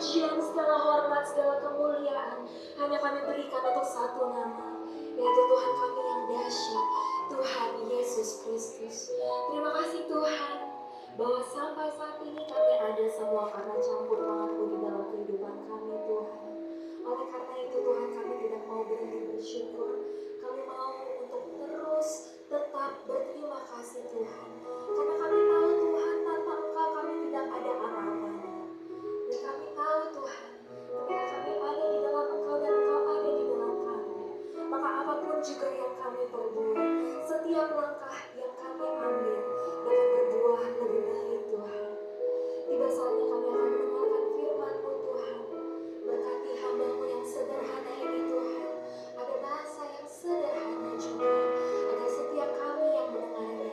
pujian, segala hormat, segala kemuliaan hanya kami berikan untuk satu nama, yaitu Tuhan kami yang dahsyat, Tuhan Yesus Kristus. Terima kasih Tuhan, bahwa sampai saat ini kami ada semua karena campur tangan-Mu di dalam kehidupan kami Tuhan. Oleh karena itu Tuhan, kami tidak mau berhenti bersyukur. Kami mau untuk terus tetap berterima kasih Tuhan. Karena kami tahu Tuhan, tanpa Engkau kami tidak ada apa-apanya. Dan kami tahu Tuhan, ketika kami ada di dalam Engkau dan Engkau ada di dalam kami, maka apapun juga yang kami perbuat, setiap langkah yang kami ambil dapat berbuah lebih baik Tuhan. Tiba saatnya kami akan mendengarkan firman-Mu Tuhan. Berkati hamba-Mu yang sederhana ini Tuhan. Ada bahasa yang sederhana juga, agar setiap kami yang mendengarnya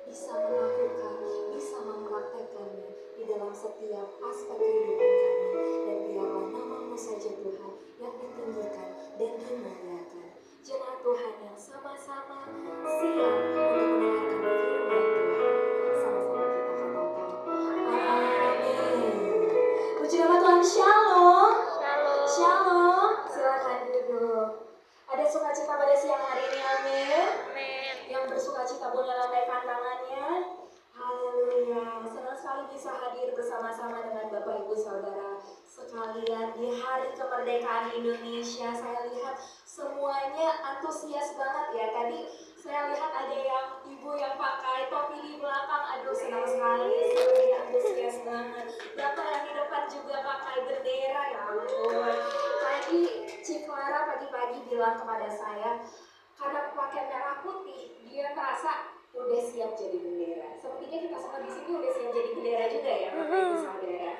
bisa melakukan, bisa mempraktekkannya di dalam setiap aspek kehidupan kami. Dan biarlah nama-Mu saja Tuhan yang ditinggikan dan dimuliakan. Jemaat Tuhan yang sama-sama siap untuk mendengarkan firman Tuhan. Sama-sama kita katakan amin. Puji nama Tuhan. Shalom. Shalom. Silakan duduk. Ada sukacita pada siang hari ini, amin. Yang bersukacita boleh lambaikan tangannya. Haleluya. Senang sekali bisa hadir bersama-sama dengan Bapak Ibu Saudara sekalian di hari kemerdekaan Indonesia. Saya lihat semuanya antusias banget ya. Tadi saya lihat ada yang ibu yang pakai topi di belakang. Aduh, senang sekali, semuanya antusias banget. Bapak yang di depan juga pakai bendera, ya ampun. Tadi Cik Clara pagi-pagi bilang kepada saya, karena pakai merah putih, dia merasa udah siap jadi bendera. Sepertinya kita semua di sini udah siap jadi bendera juga ya, Bapak Ibu Saudara.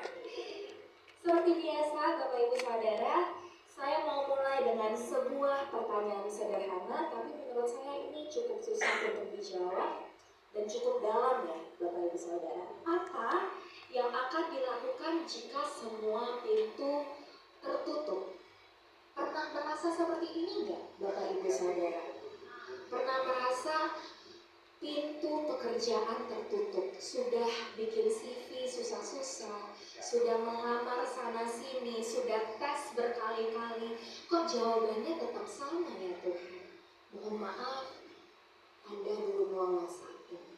Seperti biasa, Bapak Ibu Saudara, saya mau mulai dengan sebuah pertanyaan sederhana, tapi menurut saya ini cukup susah untuk dijawab dan cukup dalam ya, Bapak Ibu Saudara. Apa yang akan dilakukan jika semua pintu tertutup? Pernah merasa seperti ini enggak, Bapak Ibu Saudara? Pernah merasa pintu pekerjaan tertutup, sudah bikin CV susah-susah, sudah melamar sana-sini, sudah tes berkali-kali, kok jawabannya tetap sama ya Tuhan? Mohon maaf, Anda belum lolos saat ini.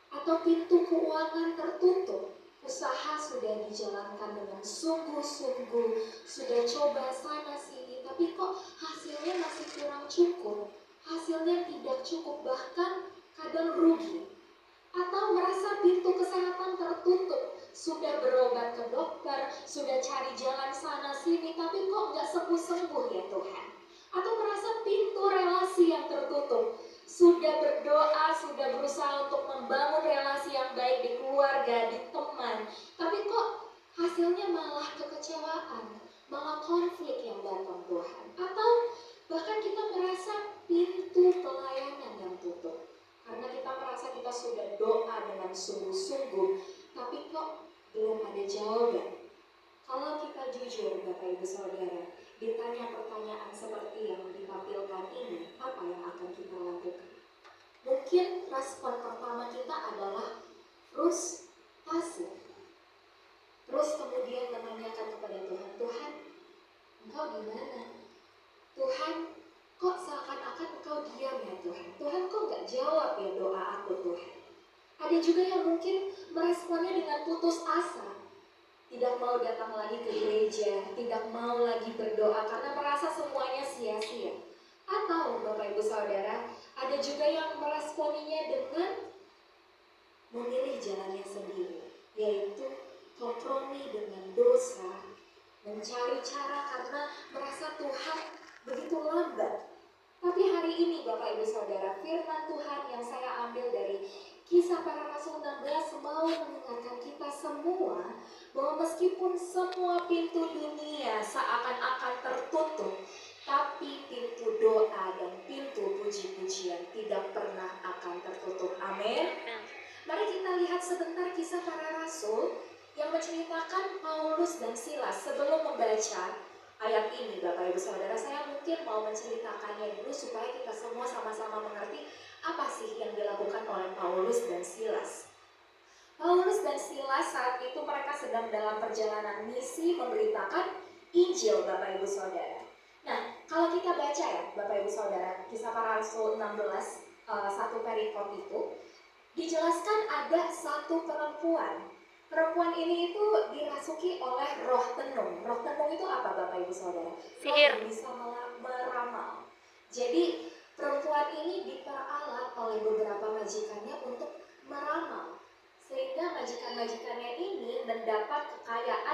Atau pintu keuangan tertutup, usaha sudah dijalankan dengan sungguh-sungguh, sudah coba sana-sini, tapi kok hasilnya masih kurang cukup, hasilnya tidak cukup, bahkan kadang rugi. Atau merasa pintu kesehatan tertutup, sudah berobat ke dokter, sudah cari jalan sana-sini, tapi kok nggak sembuh-sembuh ya Tuhan. Atau merasa pintu relasi yang tertutup, sudah berdoa, sudah berusaha untuk membangun relasi yang baik di keluarga, di teman, tapi kok hasilnya malah kekecewaan, malah konflik yang datang Tuhan. Atau bahkan kita merasa pintu pelayanan yang tutup, karena kita merasa kita sudah doa dengan sungguh-sungguh, tapi kok belum ada jawaban. Kalau kita jujur Bapak Ibu Saudara, ditanya pertanyaan seperti yang ditampilkan ini, apa yang akan kita lakukan? Mungkin respon pertama kita adalah frustasi. Terus kemudian menanyakan kepada Tuhan, Tuhan, Engkau di mana? Tuhan, kok seakan-akan Engkau diam ya Tuhan? Tuhan, kok gak jawab ya doa aku Tuhan? Ada juga yang mungkin meresponnya dengan putus asa, tidak mau datang lagi ke gereja, tidak mau lagi berdoa karena merasa semuanya sia-sia. Atau Bapak Ibu Saudara, ada juga yang meresponinya dengan memilih jalannya sendiri, yaitu kompromi dengan dosa, mencari cara karena merasa Tuhan begitu lambat. Tapi hari ini Bapak Ibu Saudara, firman Tuhan yang saya ambil dari Kisah Para Rasul 16 mau mengingatkan kita semua bahwa meskipun semua pintu dunia seakan-akan tertutup, tapi pintu doa dan pintu puji-pujian tidak pernah akan tertutup. Amin. Mari kita lihat sebentar Kisah Para Rasul yang menceritakan Paulus dan Silas. Sebelum membaca ayat ini Bapak Ibu Saudara, saya mungkin mau menceritakannya dulu supaya kita semua sama-sama mengerti apa sih yang dilakukan oleh Paulus dan Silas. Paulus dan Silas saat itu mereka sedang dalam perjalanan misi memberitakan Injil, Bapak Ibu Saudara. Nah, kalau kita baca ya Bapak Ibu Saudara, Kisah Para Rasul 16, satu perikop itu, dijelaskan ada satu perempuan. Perempuan ini itu dirasuki oleh roh tenung. Roh tenung itu apa Bapak Ibu Saudara? Roh yang bisa meramal. Jadi perempuan ini diperalat oleh beberapa majikannya untuk meramal, sehingga majikan-majikannya ini mendapat kekayaan